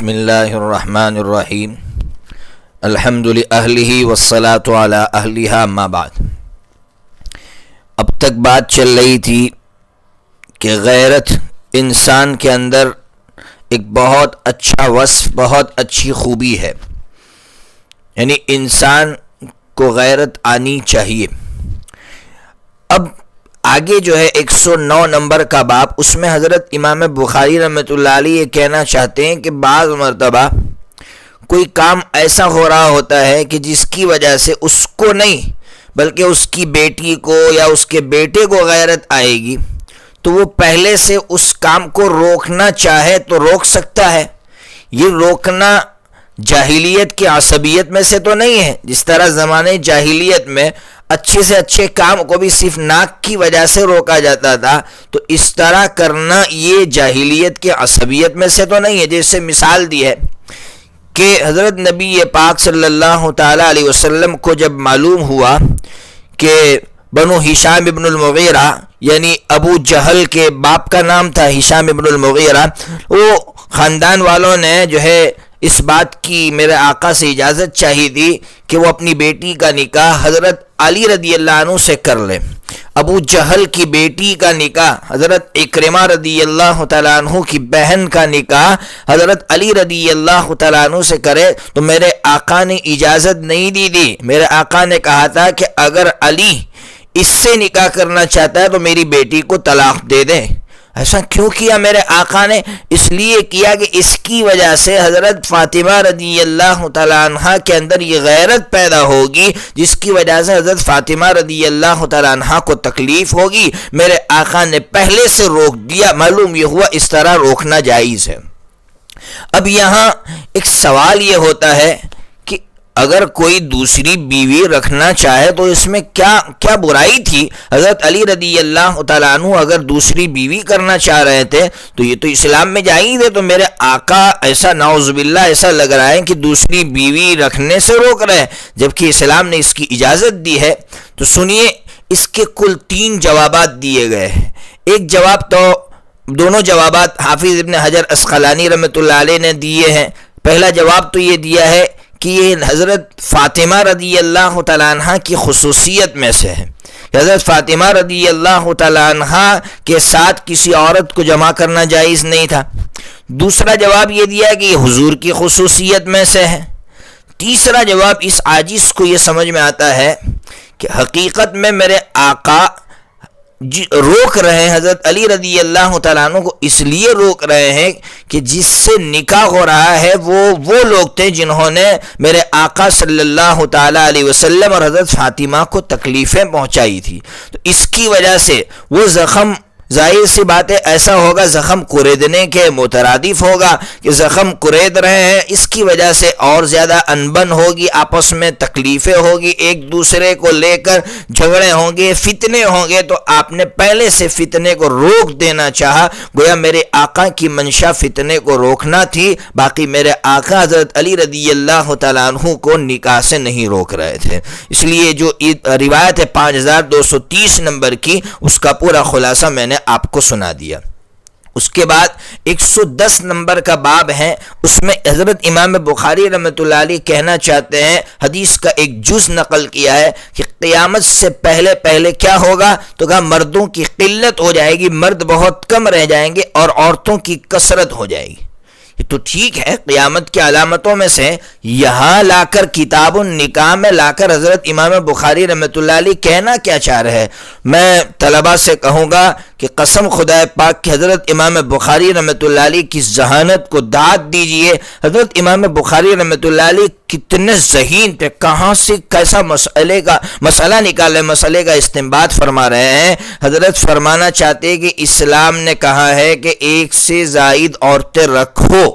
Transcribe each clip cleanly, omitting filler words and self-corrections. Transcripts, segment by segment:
بسم اللہ الرحمن الرحیم الحمد للہ والصلاة علی اہلہا ما بعد۔ اب تک بات چل رہی تھی کہ غیرت انسان کے اندر ایک بہت اچھا وصف، بہت اچھی خوبی ہے، یعنی انسان کو غیرت آنی چاہیے۔ اب آگے جو ہے 109 نمبر کا باب، اس میں حضرت امام بخاری رحمۃ اللہ علیہ یہ کہنا چاہتے ہیں کہ بعض مرتبہ کوئی کام ایسا ہو رہا ہوتا ہے کہ جس کی وجہ سے اس کو نہیں بلکہ اس کی بیٹی کو یا اس کے بیٹے کو غیرت آئے گی، تو وہ پہلے سے اس کام کو روکنا چاہے تو روک سکتا ہے۔ یہ روکنا جاہلیت کی عصبیت میں سے تو نہیں ہے، جس طرح زمانے جاہلیت میں اچھے سے اچھے کام کو بھی صرف ناک کی وجہ سے روکا جاتا تھا، تو اس طرح کرنا یہ جاہلیت کی عصبیت میں سے تو نہیں ہے۔ جیسے مثال دی ہے کہ حضرت نبی پاک صلی اللہ تعالی علیہ وسلم کو جب معلوم ہوا کہ بنو ہشام ابن المغیرہ، یعنی ابو جہل کے باپ کا نام تھا ہشام ابن المغیرہ، وہ خاندان والوں نے جو ہے اس بات کی میرے آقا سے اجازت چاہی تھی کہ وہ اپنی بیٹی کا نکاح حضرت علی رضی اللہ عنہ سے کر لے۔ ابو جہل کی بیٹی کا نکاح حضرت اکرمہ رضی اللہ تعالیٰ عنہ کی بہن کا نکاح حضرت علی رضی اللہ تعالیٰ عنہ سے کرے، تو میرے آقا نے اجازت نہیں دی تھی۔ میرے آقا نے کہا تھا کہ اگر علی اس سے نکاح کرنا چاہتا ہے تو میری بیٹی کو طلاق دے دے۔ ایسا کیوں کیا میرے آقا نے؟ اس لیے کیا کہ اس کی وجہ سے حضرت فاطمہ رضی اللہ تعالیٰ عنہ کے اندر یہ غیرت پیدا ہوگی، جس کی وجہ سے حضرت فاطمہ رضی اللہ تعالیٰ عنہ کو تکلیف ہوگی۔ میرے آقا نے پہلے سے روک دیا، معلوم یہ ہوا اس طرح روکنا جائز ہے۔ اب یہاں ایک سوال یہ ہوتا ہے کہ اگر کوئی دوسری بیوی رکھنا چاہے تو اس میں کیا برائی تھی؟ حضرت علی رضی اللہ تعالیٰ عنہ اگر دوسری بیوی کرنا چاہ رہے تھے تو یہ تو اسلام میں جائز ہے، تو میرے آقا ایسا نعوذ باللہ ایسا لگ رہا ہے کہ دوسری بیوی رکھنے سے روک رہے ہیں، جبکہ اسلام نے اس کی اجازت دی ہے۔ تو سنیے، اس کے کل 3 جوابات دیے گئے ہیں۔ ایک جواب تو دونوں جوابات حافظ ابن حجر عسقلانی رحمۃ اللہ علیہ نے دیے ہیں۔ پہلا جواب تو یہ دیا ہے کہ یہ حضرت فاطمہ رضی اللہ تعالیٰ عنہ کی خصوصیت میں سے ہے۔ حضرت فاطمہ رضی اللہ تعالیٰ عنہ کے ساتھ کسی عورت کو جمع کرنا جائز نہیں تھا۔ دوسرا جواب یہ دیا کہ یہ حضور کی خصوصیت میں سے ہے۔ تیسرا جواب اس عاجز کو یہ سمجھ میں آتا ہے کہ حقیقت میں میرے آقا روک رہے ہیں حضرت علی رضی اللہ تعالیٰ عنہ کو، اس لیے روک رہے ہیں کہ جس سے نکاح ہو رہا ہے وہ لوگ تھے جنہوں نے میرے آقا صلی اللہ تعالیٰ علیہ وسلم اور حضرت فاطمہ کو تکلیفیں پہنچائی تھی، تو اس کی وجہ سے وہ زخم، ظاہر سی بات ہے ایسا ہوگا زخم کوریدنے کے مترادف ہوگا کہ زخم کورید رہے ہیں، اس کی وجہ سے اور زیادہ انبن ہوگی، آپس میں تکلیفیں ہوگی، ایک دوسرے کو لے کر جھگڑے ہوں گے، فتنے ہوں گے، تو آپ نے پہلے سے فتنے کو روک دینا چاہا۔ گویا میرے آقا کی منشا فتنے کو روکنا تھی، باقی میرے آقا حضرت علی رضی اللہ تعالیٰ عنہ کو نکاح سے نہیں روک رہے تھے۔ اس لیے جو روایت ہے 5230 نمبر کی، اس کا پورا خلاصہ میں نے آپ کو سنا دیا۔ اس کے بعد 110 نمبر کا باب ہے، اس میں حضرت امام بخاری رحمۃ اللہ علیہ کہنا چاہتے ہیں، حدیث کا ایک جز نقل کیا ہے کہ قیامت سے پہلے کیا ہوگا؟ تو کہا مردوں کی قلت ہو جائے گی، مرد بہت کم رہ جائیں گے اور عورتوں کی کثرت ہو جائے گی۔ یہ تو ٹھیک ہے، قیامت کی علامتوں میں سے یہاں لا کر کتاب النکاح میں لا کر حضرت امام بخاری رحمۃ اللہ علیہ کہنا کیا چاہ رہے ہیں؟ میں طلباء سے کہوں گا کہ قسم خدا پاک کی حضرت امام بخاری رحمۃ اللہ علیہ کی ذہانت کو داد دیجئے۔ حضرت امام بخاری رحمۃ اللہ علیہ کتنے ذہین تھے، کہاں سے کیسا مسئلہ نکالے، مسئلے کا استنباط فرما رہے ہیں۔ حضرت فرمانا چاہتے کہ اسلام نے کہا ہے کہ ایک سے زائد عورتیں رکھو،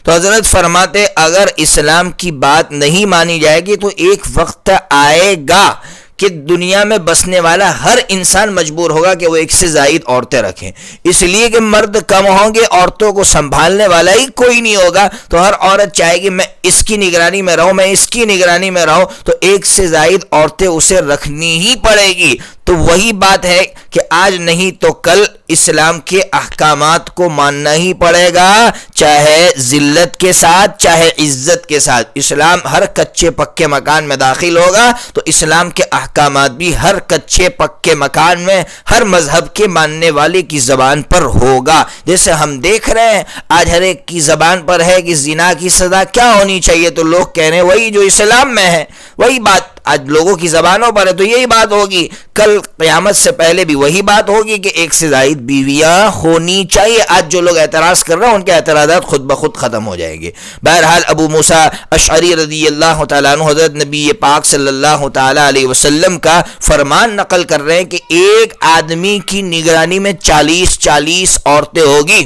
تو حضرت فرماتے اگر اسلام کی بات نہیں مانی جائے گی تو ایک وقت آئے گا کہ دنیا میں بسنے والا ہر انسان مجبور ہوگا کہ وہ ایک سے زائد عورتیں رکھیں، اس لیے کہ مرد کم ہوں گے، عورتوں کو سنبھالنے والا ہی کوئی نہیں ہوگا، تو ہر عورت چاہے گی میں اس کی نگرانی میں رہوں، میں اس کی نگرانی میں رہوں، تو ایک سے زائد عورتیں اسے رکھنی ہی پڑے گی۔ تو وہی بات ہے کہ آج نہیں تو کل اسلام کے احکامات کو ماننا ہی پڑے گا، چاہے ذلت کے ساتھ چاہے عزت کے ساتھ۔ اسلام ہر کچے پکے مکان میں داخل ہوگا تو اسلام کے احکامات بھی ہر کچے پکے مکان میں ہر مذہب کے ماننے والے کی زبان پر ہوگا۔ جیسے ہم دیکھ رہے ہیں آج ہر ایک کی زبان پر ہے کہ زنا کی سزا کیا ہونی چاہیے، تو لوگ کہہ رہے ہیں وہی جو اسلام میں ہے، وہی بات آج لوگوں کی زبانوں پر ہے، تو یہی بات ہوگی، کل قیامت سے پہلے بھی وہی بات ہوگی کہ ایک سے زائد بیویاں ہونی چاہیے۔ آج جو لوگ اعتراض کر رہے ہیں ان کے اعتراضات خود بخود ختم ہو جائیں گے۔ بہرحال ابو موسیٰ اشعری رضی اللہ تعالیٰ عنہ حضرت نبی پاک صلی اللہ تعالیٰ علیہ وسلم کا فرمان نقل کر رہے ہیں کہ ایک آدمی کی نگرانی میں 40 عورتیں ہوگی۔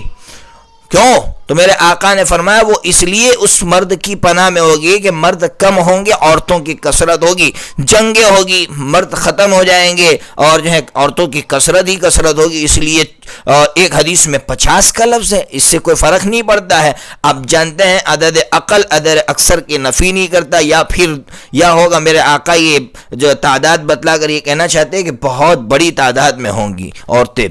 کیوں؟ تو میرے آقا نے فرمایا وہ اس لیے اس مرد کی پناہ میں ہوگی کہ مرد کم ہوں گے، عورتوں کی کثرت ہوگی، جنگیں ہوگی، مرد ختم ہو جائیں گے اور جو ہے عورتوں کی کثرت ہی کثرت ہوگی۔ اس لیے ایک حدیث میں 50 کا لفظ ہے، اس سے کوئی فرق نہیں پڑتا ہے۔ آپ جانتے ہیں عدد عقل عدد اکثر کی نفی نہیں کرتا، یا ہوگا میرے آقا یہ جو تعداد بتلا کر یہ کہنا چاہتے ہیں کہ بہت بڑی تعداد میں ہوں گی عورتیں۔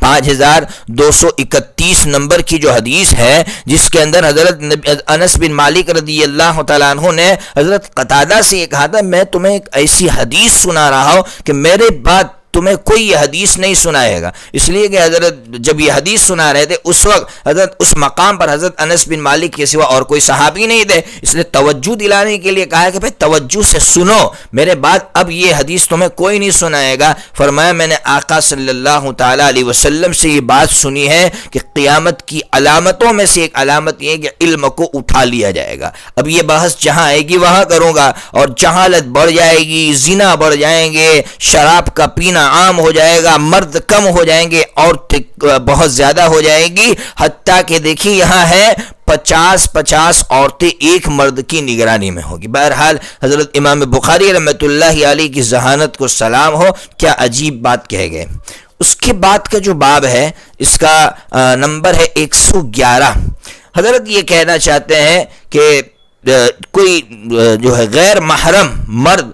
5231 نمبر کی جو حدیث ہے جس کے اندر حضرت انس بن مالک رضی اللہ تعالیٰ عنہ نے حضرت قتادہ سے یہ کہا تھا میں تمہیں ایک ایسی حدیث سنا رہا ہوں کہ میرے بعد تمہیں کوئی یہ حدیث نہیں سنائے گا، اس لیے کہ حضرت جب یہ حدیث سنا رہے تھے اس وقت حضرت اس مقام پر حضرت انس بن مالک کے سوا اور کوئی صحابی نہیں تھے، اس لیے توجہ دلانے کے لیے کہا کہ بھئی توجہ سے سنو، میرے بعد اب یہ حدیث تمہیں کوئی نہیں سنائے گا۔ فرمایا میں نے آقا صلی اللہ تعالیٰ علیہ وسلم سے یہ بات سنی ہے کہ قیامت کی علامتوں میں سے ایک علامت یہ ہے کہ علم کو اٹھا لیا جائے گا۔ اب یہ بحث جہاں آئے گی وہاں کروں گا، اور جہالت بڑھ جائے گی، زنا بڑھ جائیں گے، شراب کا پینا عام ہو جائے گا، مرد کم ہو جائیں گے، عورتیں بہت زیادہ ہو جائے گی، حتیٰ کہ دیکھیے یہاں ہے 50 عورتیں ایک مرد کی نگرانی میں ہوگی۔ بہرحال حضرت امام بخاری رحمۃ اللہ علیہ کی ذہانت کو سلام ہو، کیا عجیب بات کہہ گئے۔ اس کے بعد کا جو باب ہے اس کا نمبر ہے 111۔ حضرت یہ کہنا چاہتے ہیں کہ کوئی جو ہے غیر محرم مرد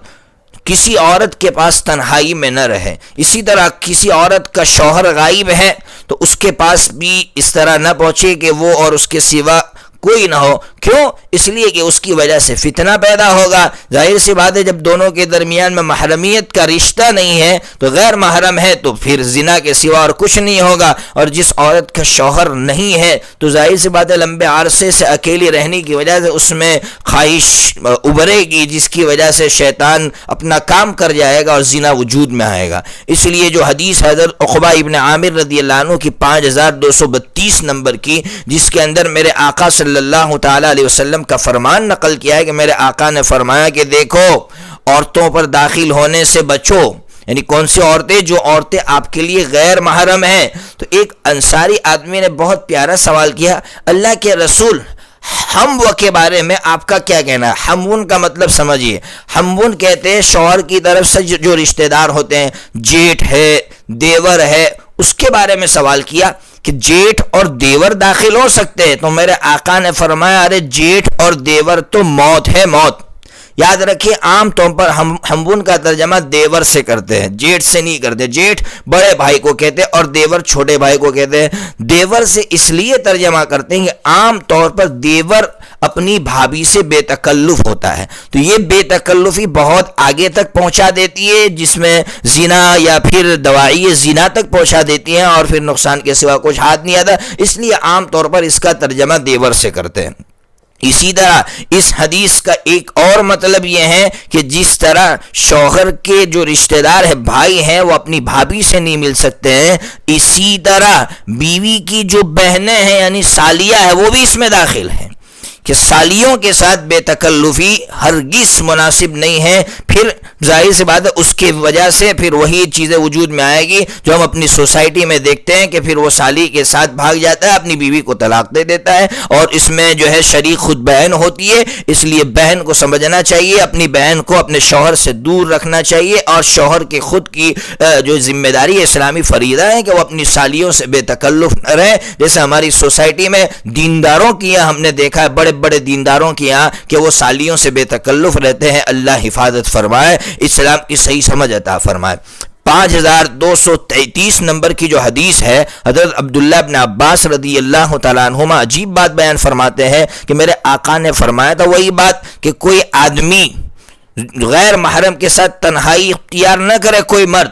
کسی عورت کے پاس تنہائی میں نہ رہے، اسی طرح کسی عورت کا شوہر غائب ہے تو اس کے پاس بھی اس طرح نہ پہنچے کہ وہ اور اس کے سوا کوئی نہ ہو۔ کیوں؟ اس لیے کہ اس کی وجہ سے فتنہ پیدا ہوگا۔ ظاہر سی بات ہے جب دونوں کے درمیان میں محرمیت کا رشتہ نہیں ہے تو غیر محرم ہے تو پھر زنا کے سوا اور کچھ نہیں ہوگا، اور جس عورت کا شوہر نہیں ہے تو ظاہر سی بات ہے لمبے عرصے سے اکیلی رہنے کی وجہ سے اس میں خواہش ابھرے گی، جس کی وجہ سے شیطان اپنا کام کر جائے گا اور زنا وجود میں آئے گا۔ اس لیے جو حدیث حضرت عقبہ ابن عامر رضی اللہ عنہ کی 5232 نمبر کی، جس کے اندر میرے آقا صلی اللہ تعالیٰ علیہ وسلم کا فرمان نقل کیا ہے کہ میرے آقا نے فرمایا کہ دیکھو عورتوں پر داخل ہونے سے بچو، یعنی کون سی عورتیں؟ جو عورتیں آپ کے لیے غیر محرم ہیں۔ تو ایک انصاری آدمی نے بہت پیارا سوال کیا، اللہ کے رسول ہمو کے بارے میں آپ کا کیا کہنا ہے؟ ہمون کا مطلب سمجھیے، ہمون کہتے ہیں شوہر کی طرف سے جو رشتہ دار ہوتے ہیں، جیٹھ ہے، دیور ہے، اس کے بارے میں سوال کیا کہ جیٹھ اور دیور داخل ہو سکتے ہیں؟ تو میرے آقا نے فرمایا ارے جیٹھ اور دیور تو موت ہے، موت۔ یاد رکھیے عام طور پر ہمون کا ترجمہ دیور سے کرتے ہیں، جیٹھ سے نہیں کرتے۔ جیٹھ بڑے بھائی کو کہتے ہیں اور دیور چھوٹے بھائی کو کہتے ہیں۔ دیور سے اس لیے ترجمہ کرتے ہیں کہ عام طور پر دیور اپنی بھابھی سے بے تکلف ہوتا ہے، تو یہ بے تکلفی بہت آگے تک پہنچا دیتی ہے، جس میں زنا یا پھر دوائی زنا تک پہنچا دیتی ہیں اور پھر نقصان کے سوا کچھ ہاتھ نہیں آتا، اس لیے عام طور پر اس کا ترجمہ دیور سے کرتے ہیں۔ اسی طرح اس حدیث کا ایک اور مطلب یہ ہے کہ جس طرح شوہر کے جو رشتہ دار ہے، بھائی ہیں، وہ اپنی بھابھی سے نہیں مل سکتے ہیں، اسی طرح بیوی کی جو بہنیں ہیں یعنی سالیہ ہے وہ بھی اس میں داخل ہیں کہ سالیوں کے ساتھ بے تکلفی ہرگز مناسب نہیں ہے۔ پھر ظاہر سی بات ہے اس کی وجہ سے پھر وہی چیزیں وجود میں آئے گی جو ہم اپنی سوسائٹی میں دیکھتے ہیں کہ پھر وہ سالی کے ساتھ بھاگ جاتا ہے، اپنی بیوی کو طلاق دے دیتا ہے، اور اس میں جو ہے شریک خود بہن ہوتی ہے۔ اس لیے بہن کو سمجھنا چاہیے، اپنی بہن کو اپنے شوہر سے دور رکھنا چاہیے، اور شوہر کے خود کی جو ذمہ داری اسلامی فریضہ ہے کہ وہ اپنی سالیوں سے بے تکلف نہ رہے۔ جیسے ہماری سوسائٹی میں دینداروں کی یہاں ہم نے دیکھا ہے، بڑے بڑے دینداروں کے یہاں کہ وہ سالیوں سے بے تکلف رہتے ہیں۔ اللہ حفاظت فرمائے، اسلام کی صحیح سمجھ عطا فرمائے۔ 5233 نمبر کی جو حدیث ہے، حضرت عبداللہ ابن عباس رضی اللہ تعالیٰ عنہما عجیب بات بیان فرماتے ہیں کہ میرے آقا نے فرمایا تھا وہی بات کہ کوئی آدمی غیر محرم کے ساتھ تنہائی اختیار نہ کرے، کوئی مرد.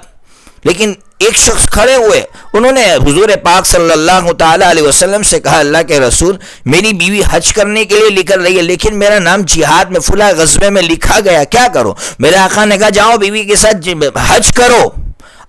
لیکن ایک شخص کھڑے ہوئے، انہوں نے حضور پاک صلی اللہ تعالیٰ علیہ وسلم سے کہا، اللہ کے رسول، میری بیوی حج کرنے کے لیے نکل رہی ہے لیکن میرا نام جہاد میں فلاں غزوے میں لکھا گیا، کیا کرو؟ میرے آقا نے کہا جاؤ بیوی کے ساتھ حج کرو.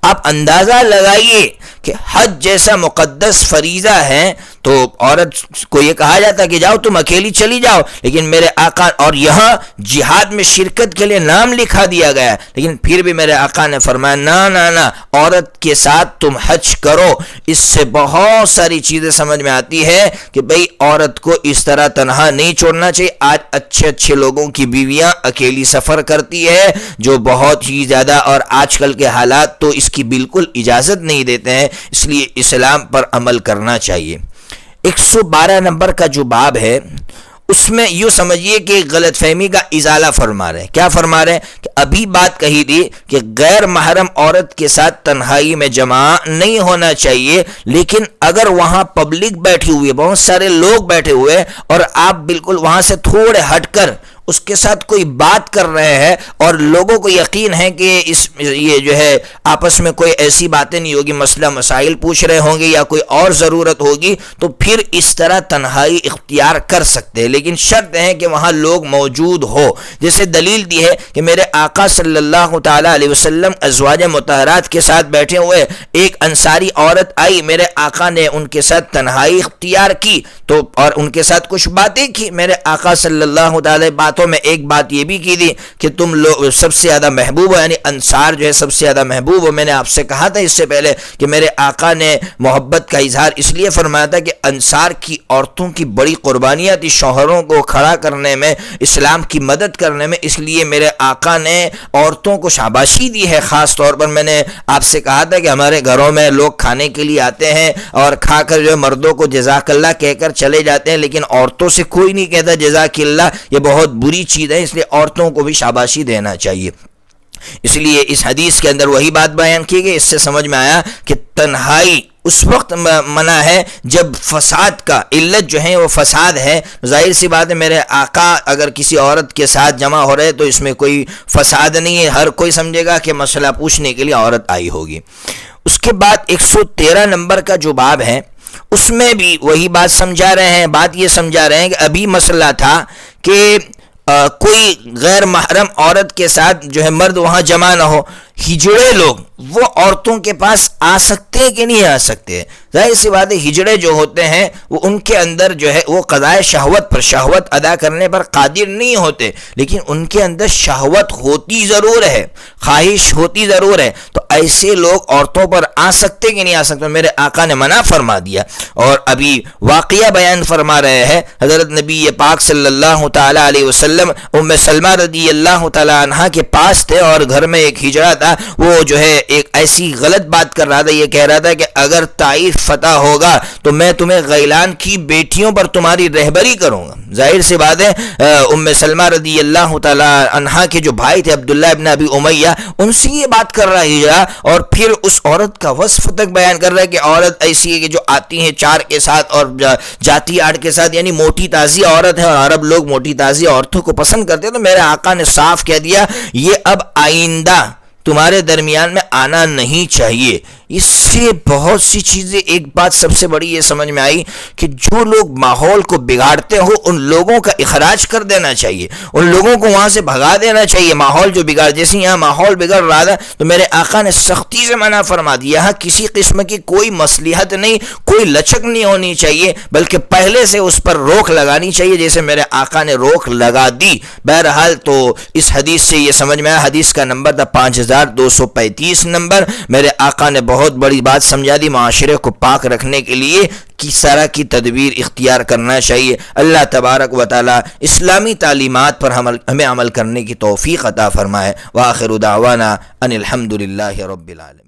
آپ اندازہ لگائیے کہ حج جیسا مقدس فریضہ ہے تو عورت کو یہ کہا جاتا ہے کہ جاؤ تم اکیلی چلی جاؤ، لیکن میرے آقا، اور یہاں جہاد میں شرکت کے لیے نام لکھا دیا گیا ہے، لیکن پھر بھی میرے آقا نے فرمایا نہ عورت کے ساتھ تم حج کرو. اس سے بہت ساری چیزیں سمجھ میں آتی ہے کہ بھئی عورت کو اس طرح تنہا نہیں چھوڑنا چاہیے. آج اچھے لوگوں کی بیویاں اکیلی سفر کرتی ہے جو بہت ہی زیادہ، اور آج کل کے حالات تو اس کی بالکل اجازت نہیں دیتے ہیں، اس لیے اسلام پر عمل کرنا چاہیے. 112 نمبر کا جو باب ہے اس میں یوں سمجھیے کہ غلط فہمی کا ازالہ فرما رہے ہیں. کیا فرما رہے ہیں کہ ابھی بات کہی تھی کہ غیر محرم عورت کے ساتھ تنہائی میں جمع نہیں ہونا چاہیے، لیکن اگر وہاں پبلک بیٹھی ہوئی ہے، بہت سارے لوگ بیٹھے ہوئے، اور آپ بالکل وہاں سے تھوڑے ہٹ کر اس کے ساتھ کوئی بات کر رہے ہیں اور لوگوں کو یقین ہے کہ یہ جو ہے آپس میں کوئی ایسی باتیں نہیں ہوگی، مسئلہ مسائل پوچھ رہے ہوں گے یا کوئی اور ضرورت ہوگی، تو پھر اس طرح تنہائی اختیار کر سکتے ہیں، لیکن شرط ہے کہ وہاں لوگ موجود ہو. جیسے دلیل دی ہے کہ میرے آقا صلی اللہ تعالیٰ علیہ وسلم ازواج مطہرات کے ساتھ بیٹھے ہوئے، ایک انصاری عورت آئی، میرے آقا نے ان کے ساتھ تنہائی اختیار کی تو اور ان کے ساتھ کچھ باتیں کی. میرے آقا صلی اللہ تعالیٰ باتوں میں ایک بات یہ بھی کی تھی کہ تم لوگ سب سے زیادہ محبوب ہو، یعنی انصار جو ہے سب سے زیادہ محبوب ہو. میں نے آپ سے کہا تھا اس سے پہلے کہ میرے آقا نے محبت کا اظہار اس لیے فرمایا تھا کہ انصار کی عورتوں کی بڑی قربانیاں تھی شوہروں کو کھڑا کرنے میں، اسلام کی مدد کرنے میں، اس لیے میرے آقا نے عورتوں کو شاباشی دی ہے. خاص طور پر میں نے آپ سے کہا تھا کہ ہمارے گھروں میں لوگ کھانے کے لیے آتے ہیں اور کھا کر جو ہے مردوں کو جزاک اللہ کہہ کر چلے جاتے ہیں، لیکن عورتوں سے کوئی نہیں کہتا جزاک اللہ. یہ بہت بری چیز ہے، اس لیے عورتوں کو بھی شاباشی دینا چاہیے. اس لیے اس حدیث کے اندر وہی بات بیان کی گئی. اس سے سمجھ میں آیا کہ تنہائی اس وقت منع ہے جب فساد کا علت جو ہے وہ فساد ہے. ظاہر سی بات ہے میرے آقا اگر کسی عورت کے ساتھ جمع ہو رہے تو اس میں کوئی فساد نہیں ہے، ہر کوئی سمجھے گا کہ مسئلہ پوچھنے کے لیے عورت آئی ہوگی. اس کے بعد 113 نمبر کا جو باب ہے اس میں بھی وہی بات سمجھا رہے ہیں. بات یہ سمجھا رہے ہیں کہ ابھی مسئلہ تھا کہ کوئی غیر محرم عورت کے ساتھ جو ہے مرد وہاں جمع نہ ہو. ہجڑے لوگ وہ عورتوں کے پاس آ سکتے ہیں کہ نہیں آ سکتے؟ ظاہر سی بات ہے ہجڑے جو ہوتے ہیں وہ ان کے اندر جو ہے وہ قضائے شہوت پر، شہوت ادا کرنے پر قادر نہیں ہوتے، لیکن ان کے اندر شہوت ہوتی ضرور ہے، خواہش ہوتی ضرور ہے. تو ایسے لوگ عورتوں پر آ سکتے کہ نہیں آ سکتے؟ میرے آقا نے منع فرما دیا. اور ابھی واقعہ بیان فرما رہے ہیں حضرت نبی پاک صلی اللہ تعالیٰ علیہ وسلم ام سلمہ رضی اللہ تعالیٰ عنہ کے پاس تھے اور گھر میں ایک ہجڑا تھا. وہ جو ہے ایک ایسی غلط بات کر رہا تھا، یہ کہہ رہا تھا کہ اگر طائف فتح ہوگا تو میں تمہیں غیلان کی بیٹیوں پر تمہاری رہبری کروں گا. ظاہر سی بات ہے ام سلمہ رضی اللہ تعالی عنہا کے جو بھائی تھے عبداللہ ابن ابی امیہ، ان سے یہ بات کر رہا ہے اور پھر اس عورت کا وصف تک بیان کر رہا ہے کہ عورت ایسی ہے کہ جو آتی ہیں 4 کے ساتھ اور جاتی 8 کے ساتھ، یعنی موٹی تازی عورت ہے، اور عرب لوگ موٹی تازی عورتوں کو پسند کرتے ہیں. تو میرے آقا نے صاف کہہ دیا یہ اب آئندہ تمہارے درمیان میں آنا نہیں چاہیے. اس سے بہت سی چیزیں، ایک بات سب سے بڑی یہ سمجھ میں آئی کہ جو لوگ ماحول کو بگاڑتے ہو ان لوگوں کا اخراج کر دینا چاہیے، ان لوگوں کو وہاں سے بھگا دینا چاہیے. ماحول جو بگاڑ، جیسے یہاں ماحول بگڑ رہا تھا تو میرے آقا نے سختی سے منع فرما دیا. یہاں کسی قسم کی کوئی مصلحت نہیں، کوئی لچک نہیں ہونی چاہیے، بلکہ پہلے سے اس پر روک لگانی چاہیے جیسے میرے آقا نے روک لگا دی. بہرحال تو اس حدیث سے یہ سمجھ میں آیا، حدیث کا نمبر تھا 5235 نمبر. میرے آقا نے بہت بڑی بات سمجھا دی، معاشرے کو پاک رکھنے کے لیے کس طرح کی تدبیر اختیار کرنا چاہیے. اللہ تبارک و تعالی اسلامی تعلیمات پر ہمیں عمل کرنے کی توفیق عطا فرمائے. وآخر دعوانا ان الحمد للہ رب العالمین.